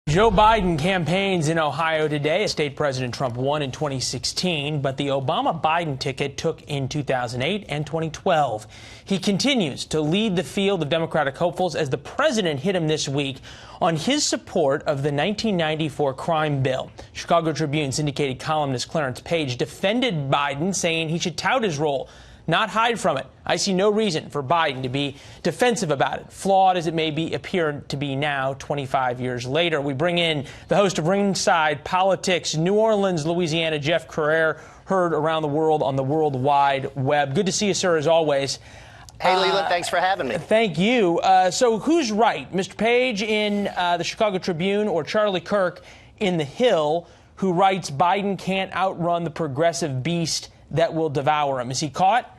Joe Biden campaigns in Ohio today. State President Trump won in 2016, but the Obama-Biden ticket took in 2008 and 2012. He continues to lead the field of Democratic hopefuls as the president hit him this week on his support of the 1994 crime bill. Chicago Tribune syndicated columnist Clarence Page defended Biden, saying he should tout his role, not hide from it. I see no reason for Biden to be defensive about it, flawed as it may appear to be now, 25 years later. We bring in the host of Ringside Politics, New Orleans, Louisiana, Jeff Crouere, heard around the world on the World Wide Web. Good to see you, sir, as always. Hey, Leland, thanks for having me. Thank you. So who's right, Mr. Page in the Chicago Tribune or Charlie Kirk in The Hill, who writes Biden can't outrun the progressive beast that will devour him? Is he caught?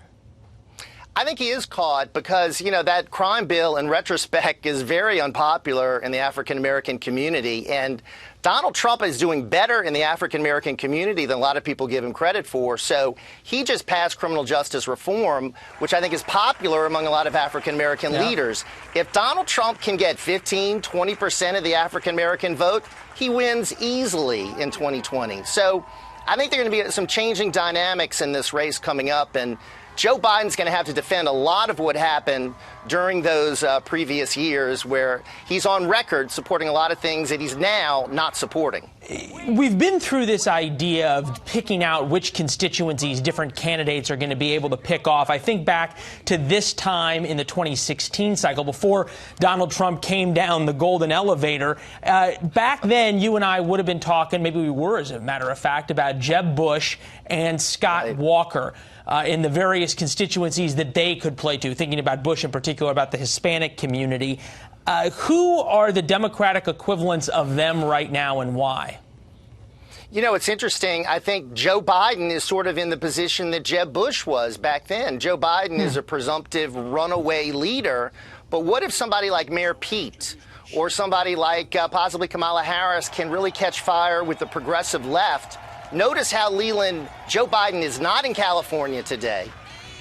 I think he is caught because, you know, that crime bill in retrospect is very unpopular in the African-American community. And Donald Trump is doing better in the African-American community than a lot of people give him credit for. So he just passed criminal justice reform, which I think is popular among a lot of African-American leaders. If Donald Trump can get 15, 20% of the African-American vote, he wins easily in 2020. So I think there are going to be some changing dynamics in this race coming up. And Joe Biden's going to have to defend a lot of what happened during those previous years where he's on record supporting a lot of things that he's now not supporting. We've been through this idea of picking out which constituencies different candidates are going to be able to pick off. I think back to this time in the 2016 cycle before Donald Trump came down the golden elevator. Back then, you and I would have been talking, maybe we were as a matter of fact, about Jeb Bush and Scott Walker. In the various constituencies that they could play to, thinking about Bush in particular, about the Hispanic community. Who are the Democratic equivalents of them right now and why? You know, it's interesting. I think Joe Biden is sort of in the position that Jeb Bush was back then. Joe Biden is a presumptive runaway leader. But what if somebody like Mayor Pete or somebody like possibly Kamala Harris can really catch fire with the progressive left? Notice how, Leland, Joe Biden is not in California today.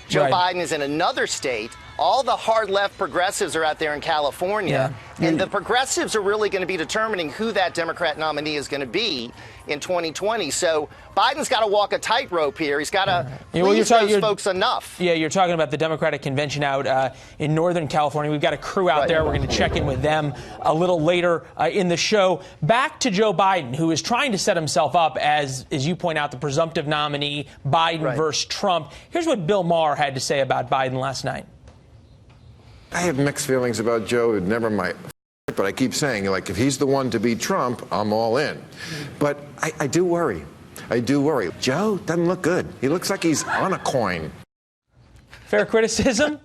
Joe Biden is in another state. All the hard left progressives are out there in California. And the progressives are really going to be determining who that Democrat nominee is going to be in 2020. So Biden's got to walk a tightrope here. He's got to please those folks enough. Yeah, you're talking about the Democratic convention out in Northern California. We've got a crew out there. We're going to check in with them a little later in the show. Back to Joe Biden, who is trying to set himself up as you point out, the presumptive nominee, Biden versus Trump. Here's what Bill Maher had to say about Biden last night. I have mixed feelings about Joe. Never mind. But I keep saying, like, if he's the one to beat Trump, I'm all in. But I do worry. I do worry. Joe doesn't look good. He looks like he's on a coin. Fair criticism?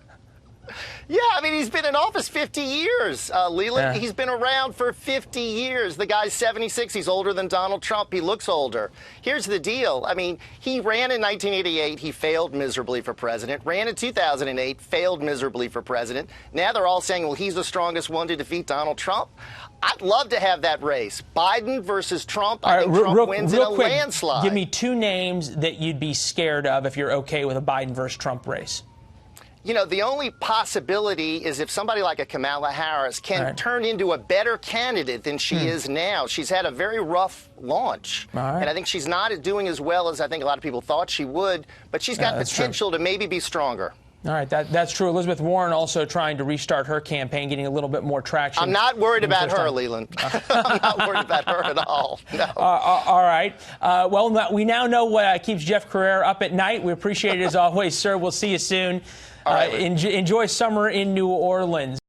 Yeah, I mean, he's been in office 50 years, Leland. He's been around for 50 years. The guy's 76. He's older than Donald Trump. He looks older. Here's the deal. I mean, he ran in 1988. He failed miserably for president. Ran in 2008. Failed miserably for president. Now they're all saying, well, he's the strongest one to defeat Donald Trump. I'd love to have that race. Biden versus Trump. I think Trump wins in a landslide. Give me two names that you'd be scared of if you're okay with a Biden versus Trump race. You know, the only possibility is if somebody like a Kamala Harris can turn into a better candidate than she is now. She's had a very rough launch. And I think she's not doing as well as I think a lot of people thought she would. But she's got potential to maybe be stronger. All right, that's true. Elizabeth Warren also trying to restart her campaign, getting a little bit more traction. I'm not worried about her, Leland. I'm not worried about her at all. No. All right. Well, we now know what keeps Jeff Crouere up at night. We appreciate it as always, sir. We'll see you soon. Enjoy summer in New Orleans.